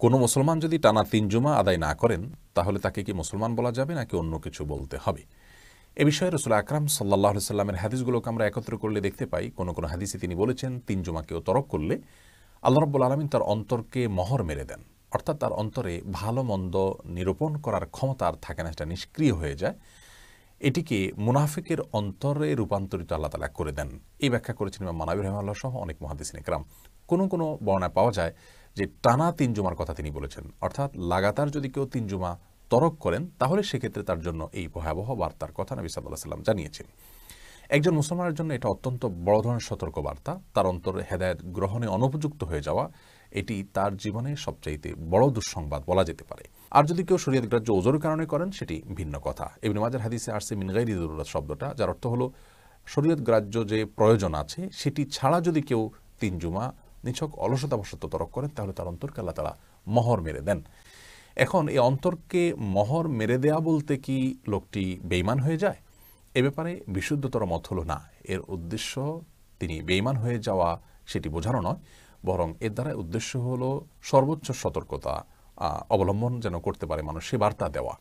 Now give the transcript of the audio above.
কোনো মুসলমান যদি টানা ৩ জুমা আদায় না করেন তাহলে তাকে কি মুসলমান বলা যাবে নাকি অন্য কিছু বলতে হবে? এ বিষয়ে রাসূল আকরাম সাল্লাল্লাহু আলাইহি সাল্লামের হাদিসগুলোকে আমরা একত্র করলে দেখতে পাই, কোনো কোনো হাদিসে তিনি বলেছেন ৩ জুমা কেউ তরক করলে আল্লাহ রাব্বুল আলামিন তার অন্তরকে মোহর মেরে দেন। অর্থাৎ তার অন্তরে ভালো মন্দ নিরূপণ করার ক্ষমতা আর থাকে না, সেটা নিষ্ক্রিয় হয়ে যায়। এটিকে মুনাফিকের অন্তরে রূপান্তরিত আল্লাহ তাআলা করে দেন। এই ব্যাখ্যা করেছেন ইমাম মানাবী রাহিমাহুল্লাহ সহ অনেক মুহাদ্দিসিন ইকরাম। কোনো কোনো বর্ণনায় পাওয়া যায় যে টানা ৩ জুমার কথা তিনি বলেছেন, অর্থাৎ লাগাতার যদি কেউ ৩ জুমা তরক করেন তাহলে সেক্ষেত্রে তার জন্য এই ভয়াবহ বার্তার কথা নবী সাল্লাল্লাহু আলাইহি সাল্লাম জানিয়েছেন। একজন মুসলমানের জন্য এটা অত্যন্ত বড় ধরনের সতর্ক বার্তা। তার অন্তরে হেদায়েত গ্রহণে অনুপযুক্ত হয়ে যাওয়া, এটি তার জীবনে সবচাইতে বড় দুঃসংবাদ বলা যেতে পারে। আর যদি কেউ শরীয়ত গ্রাহ্য ওযরের কারণে করেন সেটি ভিন্ন কথা। ইবনে মাজার হাদিসে আসছে মিন গায়রি যুরুরাত শব্দটা, যার অর্থ হলো শরীয়ত গ্রাহ্য যে প্রয়োজন আছে সেটি ছাড়া যদি কেউ ৩ জুমা নিছক অলসতাবশত তরক করেন তাহলে তার অন্তরকে আল্লাহ তাআলা মোহর মেরে দেন। এখন এই অন্তরকে মোহর মেরে দেয়া বলতে কি লোকটি বেঈমান হয়ে যায়? এ ব্যাপারে বিশুদ্ধতর মত হলো না। এর উদ্দেশ্য তিনি বেঈমান হয়ে যাওয়া সেটি বোঝানো নয়, বরং এর দ্বারা উদ্দেশ্য হলো সর্বোচ্চ সতর্কতা অবলম্বন যেন করতে পারে মানুষ, সে বার্তা দেওয়া।